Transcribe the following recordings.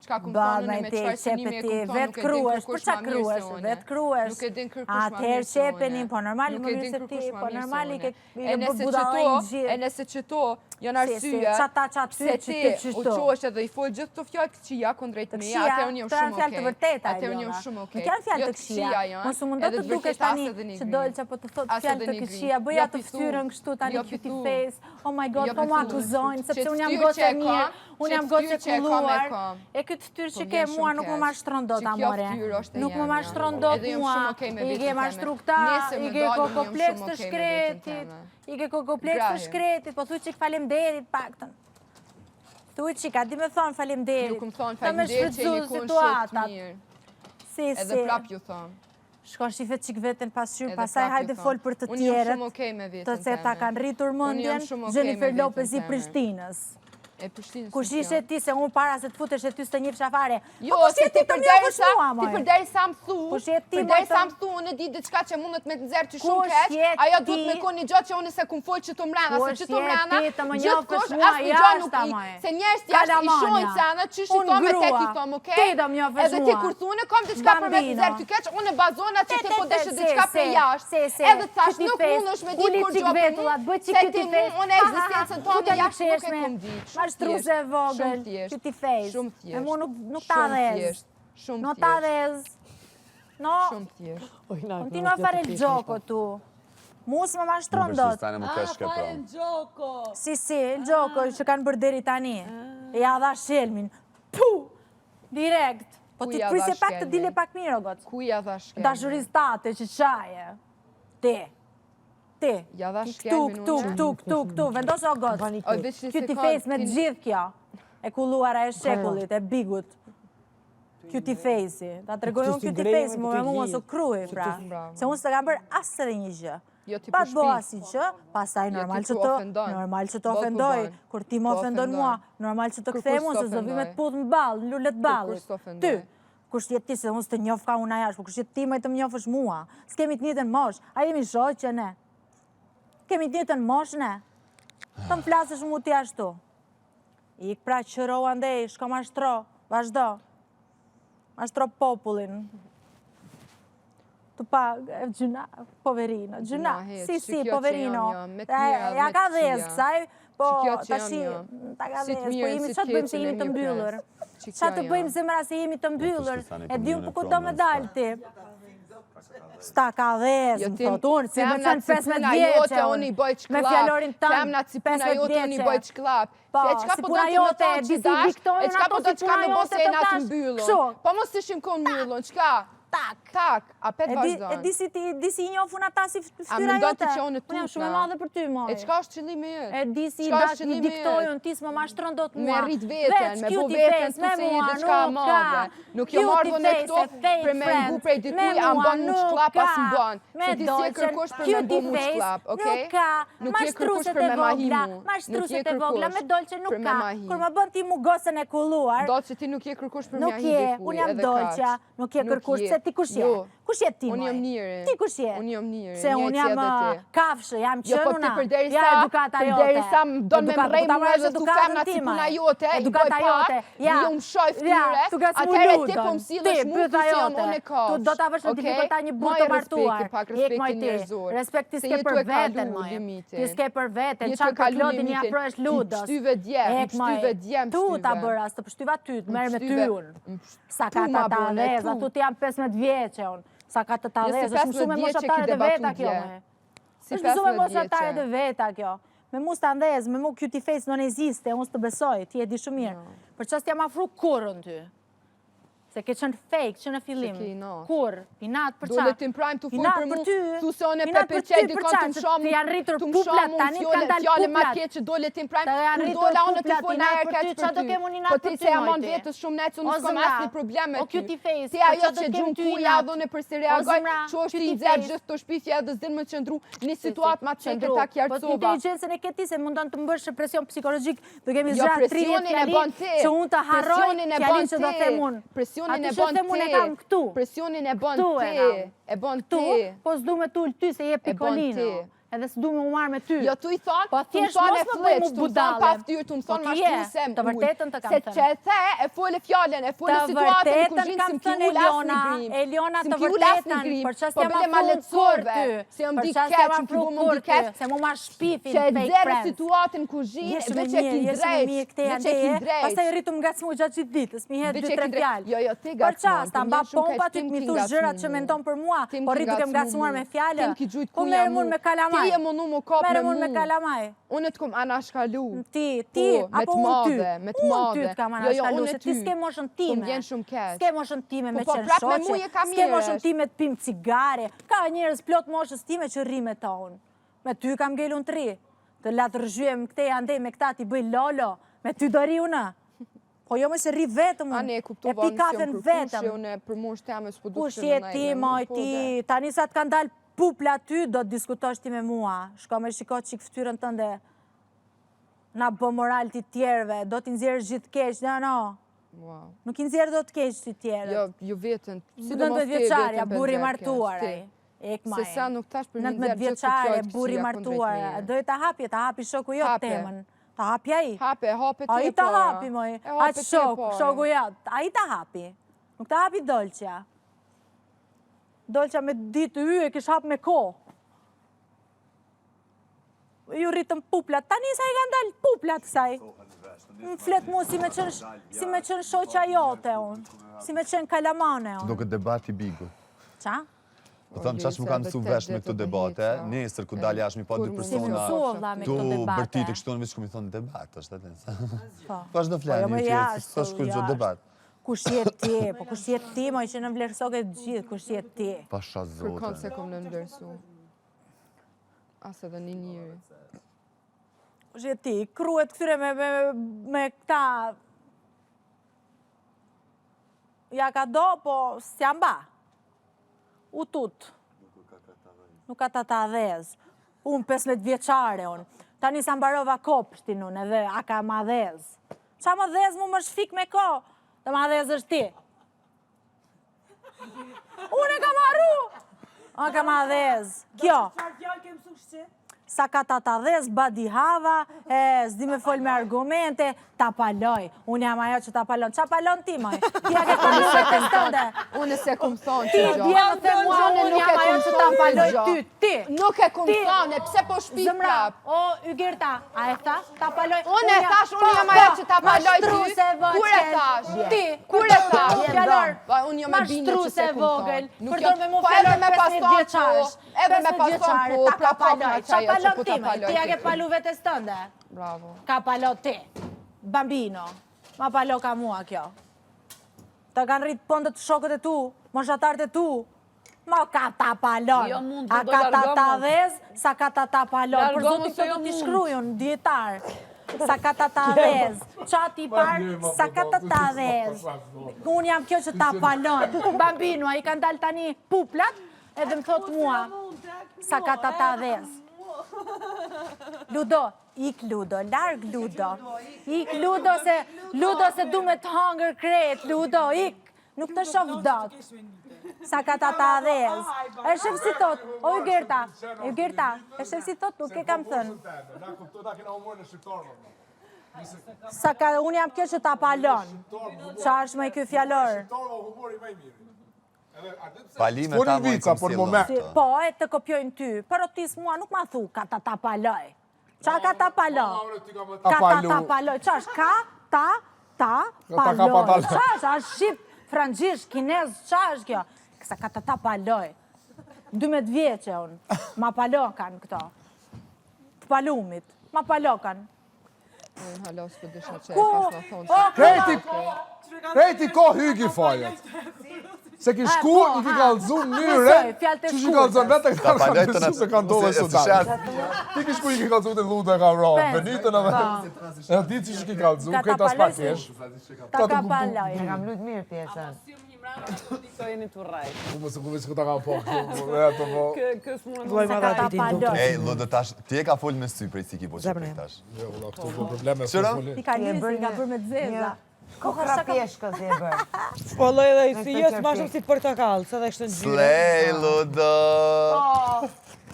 çka kum thonë me çfarë synimi e kum thonë, vetë kruesh, për çka kruesh, vetë kruesh. Nuk e din kërkush ma mirë se atëherë qepenin, po normal më mirë se ti, po normal i ke budallën gjithë. E nëse qëto janë arsye, pse ti u qosh edhe i fol gjithë të fjallë këqia kundrejt me, atëherë unë jam shumë okej. Të vërteta, atëherë unë jam shumë okej. Nuk janë fjalë të këqija. Mos u mundot të dukesh tani që dolça po të thotë fjalë të këqija, bëja të fytyrën kështu tani cutie face. Oh my god, po më akuzojnë sepse unë jam gocë e mirë, unë jam gocë e kulluar. E këtë fytyrë që ke mua nuk më mashtron dot amore. Nuk më mashtron dot mua. I ke mashtru këta, i ke kokopleks të shkretit. I ke kokopleks të shkretit, po thuj çik faleminderit paktën. Thuj çik, a di më thon faleminderit. Nuk më thon faleminderit që jeni konshtë mirë. Edhe prap ju thon. Shko shifet qik veten pasqyrë, pasaj hajde fol për të tjerët, të se ta kanë rritur mendjen, Jennifer Lopez i Prishtinës. Kush ishe ti se unë para se të futesh e ty së të njëfsha fare? Jo, se ti përderisa më thu, unë e di diçka që mundet me të nxerë që shumë keq, ajo duhet me kon një gjatë që unë se kum folë që të mrena, se që të mrena, gjithkosh asë një gjatë nuk i, se njerës jashtë i shojnë se anë, që shito me tek i thom, okej? Edhe ti kur thunë, kom diçka për me të nxerë të keq, unë e bazona që ti po deshe diçka për jashtë, edhe thash nuk mundesh me ditë kur gjo për mu, se ti mu, unë e egzistencën tonë jashtë nuk e kum ditë. Shtruse vogël, cutie face. E mu nuk ta dhez. Nuk ta dhez. No, continua a fare il gioco tu. Mu s'më mashtron dot. Fare il gioco. Si, il gioco që kanë bërë deri tani. E ja dha shelmin. Puh! Direkt. Po ti të prisje pak të dile pak mirë, o gotë. Ku ja dha shelmin? Dashuristate që qaje. Ti, këtu, vendosë o gotë, cutie face me të gjithë kjo, e kulluara e shekullit, e bigut, cutie face-i, ta të regojë unë cutie face, më me mu mos u krui, pra, se unë së kam bërë asë edhe një gjë, pa të bëha si gjë, pasaj normal që të ofendoj, kur ti më ofendon mua, normal që të kthej mu, se zdo vi me të putë në balë, në lullet ballit, ty, kush jetë ti se unë së të njof ka unë ajash, po kush jetë ti me të më njofësh mua, s'kemi të njëtën mosh, a jemi shoqë ne. Kemi të njëtën mosh, ne? Të më flasësh mu ti ashtu. Ik pra qëro andej, shko mashtro, vazhdo. Mashtro popullin. Të pa, gjuna, poverino, gjuna. Si, poverino. Ja ka dhez, kësaj, po tashi, ta ka dhez, po jemi, që të bëjmë se jemi të mbyllur? Që të bëjmë zemra se jemi të mbyllur? E di unë për këtë me dalë ti. Sta ka dhez, më thot, unë, si më qënë 15 vjeqe, me fjallorin tëmë, 15 vjeqe. Po, si puna jote, disi diktojnë, ato si puna jote të tash, kësho. Po mos të shim konë mjëllon, qka? Tak, a pet vazhdojnë. E disi i njofun ata si ftyra jote. A më ndonë të që onë të unë jam shumë e madhe për ty, moj. E qka është qëllimi jëtë? E disi i diktojnë, ti s'më mashtron do të mua. Me rrit veten, me bo veten të se një diçka madhe. Nuk jo marrë në këto për me ngu prej dikuj, a më banë muç klap, as më banë. Se ti si e kërkosh për me bo muç klap, okej? Nuk je kërkosh për me mahimu. Mashtruset e vogla, me dolqe nuk ka. Kur më bën ti mu gosën e kulluar. Dolqe ti nuk je kërkosh për me ahi dikuj, unë jam dolqa, nuk je kërkosh, se ti kush je? Kush je ti, moj? Unë jam njëri. Ti kush je? Unë jam njëri. Se unë jam kafshë, jam qënuna. Ja, edukata jote. Përderisa më donë me mrej mua dhe tu femna si puna jote, i boj pak, ju më shoj ftyre, atëre ti po më silësh mu të si jam unë e kafsh. Tu do t'a vësh në diffikulta një burë të martuar. Jek moj ti. Respekt ti s'ke për veten, moj. Ti s'ke për veten. Qa për klodin një aprosh ludos. Tu t'a bërë as të pështyva ty, të merë me ty unë. Sa ka ta ta dheza, tu ti jam 15 vjeqe unë. Sa ka të ta dheza, është mësu me moshatare dhe veta kjo, me. është mësu me moshatare dhe veta kjo. Me mu s'ta ndez, me mu cutie face non esiste, unë s'të besoj, ti e di shumë mirë. Për qës t'jam afru kurën ty. Se ke qënë fake, që në fillim. Kur? Pinat për qa? Dole t'im prime të full për mu, thu se one pepe qej dikon të më shamu, të janë rritur puplat, tani kanë dalë fjale ma keq që dole t'im prime, kur dole one të full në herë keq për ty. Po ti se jamon vetës shumë necë, unë s'kom asni problem me ty. Ti ajo që gjumë kuja, dhone për si reagoj, që është i nxerë gjithë të shpifja edhe zdinë më qëndru një situatë ma qeke ta kjartësova. Po inteligencën e këti se mundon të më bësh presion psikologjik, duke mi zxat 30 fjalin që unë të harroj fjalin që do them unë. Presionin e bën ti. Presionin e bën ti. E bën ti. Po s'du me tull ty se je pikolino. edhe s'du me u marrë me ty. Jo, tu i thonë, po thjesht mos më bëj mu budale. Tu më thonë mashtruese të vërtetën të kam thënë. Se që e the, e folë fjallën, e folë situatën në kuzhinë, si më piju lasë në grim. Eliona, të vërtetën, për që s'ja ma fun kur ty. Se jam di keq, më piju më di keq. Se mu ma shpifin, që e fake zerë friends. situatën në kuzhinë, veç e ki drejt. Pastaj rritu më gacmu gjatë gjithë ditës, mi hetë 2-3 fjallë. Jo, ti Për qas, ta mba pompa ty të mi thush gjërat që mendon për mua, por rritu kem gacmuar me fjallë. Po merë mund me kalamaj. Ti e mundu mu kap me mu. Me kalamaj. Unë të kom anashkalu. Ti, apo unë ty. Unë ty të kam anashkalu, se ti s'ke moshën time. Po vjen shumë keq. S'ke moshën time me qenë shoqe. S'ke moshën time të pim cigare. Ka njerëz plot moshës time që rri me ta unë. Me ty kam ngelun të ri. Të latë rëzhyem këte andej me këta ti bëj lolo. Me ty do ri unë. Po jo me se rri vetëm unë. E pi kafen vetëm. Kush je ti, moj ti. Tani sa të kanë dalë pupla ty, do të diskutosh ti me mua. Shko me shiko qik ftyrën tënde. Na bë moral ti tjerve, do t'i nxjerë gjithë keq, no. Nuk i nxjerë do t'keq ti tjerë. Jo vetën. Si do në 9 vjeqarja, buri martuar. Se sa nuk tash për 19 vjeqare, buri martuar. Dojë ta hapi shoku jo temën. Ta hapi a i. Hape ti. A i ta hapi, moj. A që shoku jo. A i ta hapi. Nuk ta hapi Dolqja. Dolqa me ditë e kish hap me ko. Ju rritëm puplat. Tani sa i kanë dalë puplat kësaj. Më flet mu si me qenë shoqa jote unë. Si me qenë kalamane unë. Do këtë debat i bigut. Qa? Po thëmë qash më kanë mësu vesh me këto debate, nesër ku dalë jashtë mi pa dy persona, tu bërti të kështu në vishë ku mi thonë debat, është atë. Po është do flenë, së shkull gjo debat. Kush jetë ti, po kush jetë ti, moj që në vlerësoke gjithë, kush jetë ti. Pasha zote. Kërkon se kom në ndërsu. Asë edhe një njëri. Kush jetë ti, kruet këtyre me këta... Ja ka do, po s'ja mba. U tut. Nuk ka ta dhez. Unë 15 vjeqare, unë. Tani sa mbarova kopshtin unë, edhe a ka ma dhez. Qa ma dhez mu më shfik me ko? Dhe ma dhez është ti. Unë e ka marru! A ka ma dhez. Kjo. Sa ka ta dhez, badi hava, zdi me fol me argumente, ta paloj. Unë jam ajo që ta palon. Qa palon ti, moj? Ti a ke palu e të stënde. Unë se kum thonë që gjo. Ti bjerë të mua, unë jam ajo që ta paloj ty. Ti. Nuk e kum thonë, pse po shpik prap? O, Ygirta, a e thash? Ta paloj. Unë e thash, unë jam ajo që ta paloj ty. Kur e thash? Ti. Kur e thash? Fjallor. Unë jam e bindë që se kum thonë. Përdor me mu fjallor 15 vjeqaresh. Edhe me pason po, ta paloj. Qa palon ti, moj? Ti a ke palu vetës tënde? Bravo. Ka palo ti. Bambino. Ma palo ka mua kjo. Ta kanë rritë pëndët shokët e tu, moshatarët e tu. Ma ka ta palon. A ka ta dhez, sa ka ta palon. Për zotin të do t'i shkrujun, djetar. Sa ka ta dhez. Qa ti parë, sa ka ta dhez. Unë jam kjo që ta palon. Bambino, a i kanë dalë tani puplat, edhe më thot mua, sa ka ta dhez. Ludo, ik Ludo, larg Ludo. Ik Ludo se du me të hangër kret, Ludo, ik. Nuk të shof dot. Sa ka ta dhez. E shef si tot, o Ygirta, e shef si tot, nuk e kam thënë. Sa ka, unë jam kjo që ta palon. Qa është me i kjo fjallor? Palime ta më i kom si po, e të kopjojnë ty, për otis mua nuk ma thu, ka ta paloj. Qa ka ta paloj? Ka ta paloj, qa është ka ta paloj? Qa është, është shqip, frangjisht, kinez, qa është kjo? Kësa ka ta paloj. 12 vjeqe unë, ma palokan këto. Të palumit, ma palokan. Unë halos për dysha që e pas në thonë. Krejti ko hygi fajet. Se ki shku, i ki kalëzu njëre, që që kalëzu në vetë e ka rëndësu se kanë dove sotat. Ti ki shku, i ki kalëzu të lutë e ka rëmë, benitën e di që ki kalëzu, këtë as pak kesh. Ta ka paloj. E kam lutë mirë pjesën. Të jeni të raj. Kumë se këta ka po, eto po. Kësë mund Sa ka ta paloj. Ej, Ludo, tash, ti e ka full me sy prej si ki po që prej tash. Jo, këtu po probleme. Ti ka njësi, ka bërë me të zeza. Kokra pjeshkës e bërë. Po loj edhe si jesë ma shumë si portakal, sa dhe kështë në gjyre. Slej, Ludo!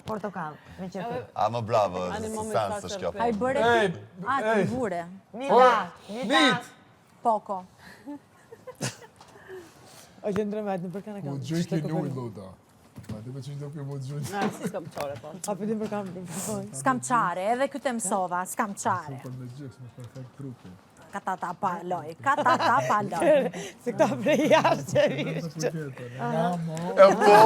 Portokall, me qefi. A më bravo, sens është kjo. A i bërë e ti? A, të vure. Nit! Poko. O që ndremet, në përkana kam. Po gjëjki nuj, Luda. Ma dhe me që do për më të gjëjki. Na, si s'kam qare, po. A pëtim për kam. S'kam qare, edhe këtë mësova, s'kam qare. Super me gjëks, me perfekt trupi. Katata paloj, katata paloj. Se këta prej jashtë që vishtë. E po!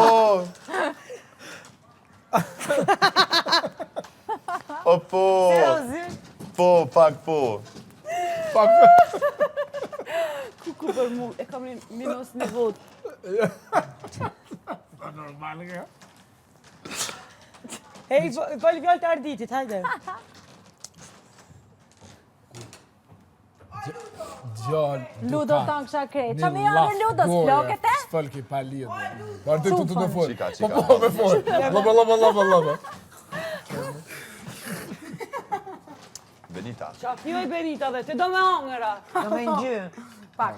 O po! Po, pak po. Ku për mu, e kam një minus në vot. Normal nga. Hej, bëllë vjallë të arditit, hajde. Gjallë, Ludo të në kësha krejt. Qa me janë Ludo, s'floket e? S'fëllki pa lidhë. Partë të të folë. Qika. Po, me folë. Laba. Benita. Qa fjoj Benita dhe, të do me hongëra. Do me ngjy. Pak.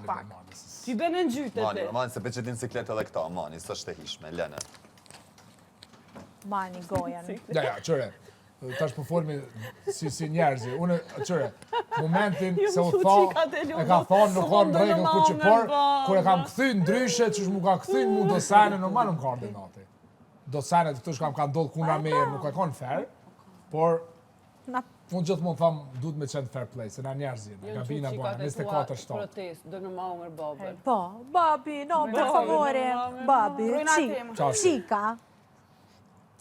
Ty bene në gjyte Mani, ti. mani, se pe që ti në cikletë edhe këta, mani, së është të hishme, lene. Mani gojen. Ja, qëre. Tash po folmi si njerëzi. Unë, qëre, momentin se u tha, e ka thonë nuk ka në rregull ku që por, kur e kam këthy ndryshe, që mu ka këthy mu dosane, normal në koordinati. Dosane të këtush kam ndodhë kuna merë, nuk e konë fair, por unë gjithmonë thamë, duhet me qenë fair play, se na njerëzin, nga bina bojnë, 24-7. Protest, do në ma hongër babër. Po, babi, no, per favore. Babi,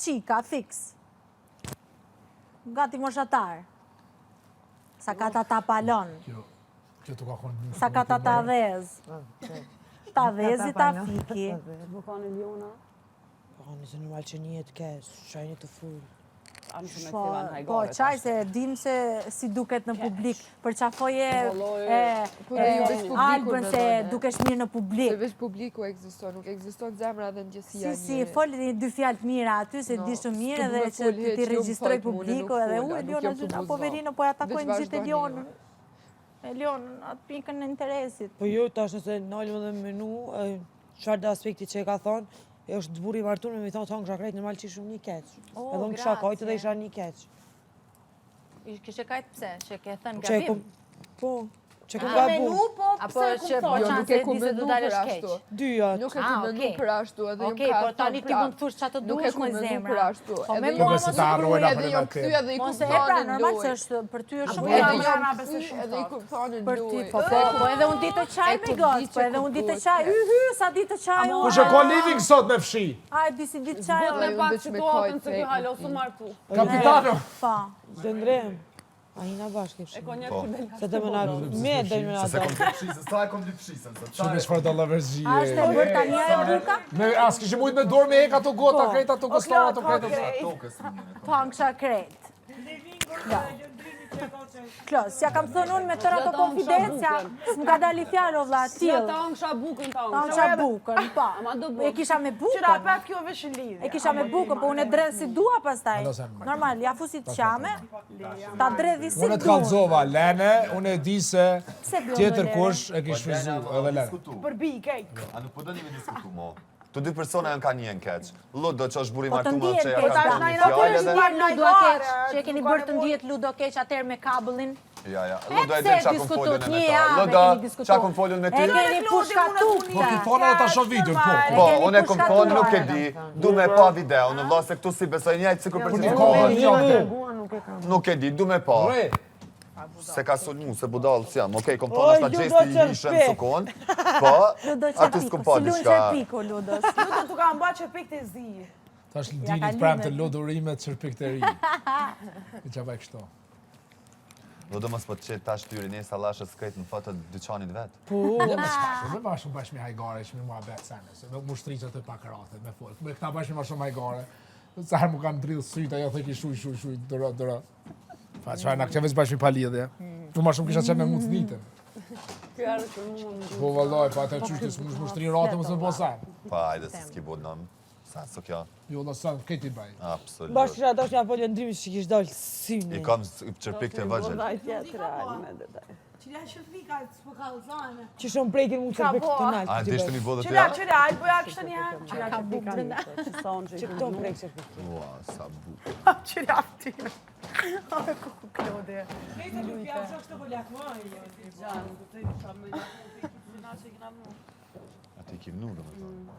Qika, fix. Gati moshatar. Sa ka ta palon. Kjo të ka konë Sa ka ta dhez. Ta dhezi, ta fiki. Më ka në Liona? Po, nëse normal që një të kesh, shajnë të full. Po, qaj se dim se si duket në publik, për qafoje Albën se dukesh mirë në publik. Se veç publiku ekziston, nuk ekziston zemra dhe ndjesia një. Si, folë një dy fjallë të mira aty, se di shumë mirë edhe që ti registroj publiku edhe u Eliona gjitha poverino, po ja takojnë gjithë Elionën. Elionën, atë pikën në interesit. Po jo, tash nëse nalëm dhe menu, qarë dhe aspekti që e ka thonë, është të buri martur me mi thonë të hongë shakrejt, normal që shumë një keq. Edhe në kësha kajtë dhe isha një keq. Kishe kajtë pse, që ke thënë gabim? Po, që kom gabu. Apo që po qanë se di se du dalësh keq? Dyjat. Nuk e ku menu për ashtu, edhe jam Okej, po tani ti mund të thush që të dush me zemra. Po me mua se ta arrojnë edhe jam këthy edhe i mos e kuptonin pra, normal se është për ty është shumë edhe jam këthy edhe i kuptonin për ty. Po edhe unë ditë qaj me gos, po edhe unë ditë qaj. Sa ditë qaj unë. Kushe ka living sot me fshi? Aj, disi ditë qaj Vot me pak situatën se kjo halo su martu. Kapitano! Pa. Dëndrem. A hina bashkë E konjak që belja. se të më nga me dhe më nga Se kom të pshisën, sa e kom të pshisën, se Shumë e shfarë të laverzhije. A është e bërë tani e Luka? As kishë mujtë me dorë me eka të gota, krejta të gostora, të krejta. Po, në kësha krejt. Klos, ja kam thënë unë me tëra të konfidencia, s'më ka dali fjallë o vla, Ja t'il. ta hongë shabukën ta Ta hongë. në qa bukën, pa. Ama do E bukën. kisha me Qyra bukën. pat kjo vesh në lidhje. E kisha me bukën, po unë e dredh si dua pastaj. Normal, ja fusit qame, ta dredhi si Unë të dua. kalzova, Lene, unë e di se Pse bjo tjetër në kush e kish frizu, edhe Lene. Për bi, kejt. A nuk po do një me diskutu mo? Të dy persona janë ka një në keq. Ludo që është buri Po të martu më ndihet që ja keq, ka pra. thonë një Po fjallë është edhe... bërë Ludo keq, që e keni bërë të ndihet Ludo keq atër me kabëllin. Ja, Ludo e pse dhe qa kom diskutut? folën e me Një ta. javë Ludo, keni diskutuar. qa kom folën me ty? E keni pushkatu Po ki thonë edhe ta shoh video, po. Po, keni unë e kom pushkatuar. thonë, nuk e di, du me pa video, në vlasë se këtu si besoj njajtë sikur për Një që kohë një javë. nuk e di, du me pa. Re, Se ka sulmu, se budalë si jam, okej, kom thonë ashta gjesti i ishën së konë, po, Ludo aty qa s'kom piku, pa si lunë diçka. qa piku, Ludos. Ludo t'u ka mba që pik të zi. tash Ja ka dinit pram të limet. lodurimet qërpik të ri. I qa baj kështo. Ludo mos po të qetë tash tyri nesa lashët s'kajtë në fëtë dyqanit vetë. Me ma shumë bashkë me hajgare që me mua betë sene, se me mushtriqët e pakarate, me folk. Me këta bashkë me ma shumë hajgare. Sa herë mu kanë drillë syta, jo theki shuj, dëra. Fa që në këtë veç bashkë me palidhje. Tu ma shumë kisha qenë me mund të ditën. Kjo arë që mu Po vallaj, pa ata qyshtis mu mushtri ratë më së në posajnë. Pa, ajde se s'ki bod nëmë. Sa, së kjo? Jo, dhe sa, këti baj. Absolut. Bashkë që ato është një apollë ndrimi që kish dalë syni. I kam qërpik të vëgjel. Vëllaj tjetër, me dhe daj. Qëra shëfika s'po kallzane. Që shumë prekin mu të bëjt të nalë. A, të ishte një bodë të Qëra, ajë bëja kështë një herë. Që këto prek që fik. Ua, sa bu. Qëra fëtime. Ove kuku Klode. Nejtë nuk pja shok shtë bëllak ma. A ti kim nu, do më thonë.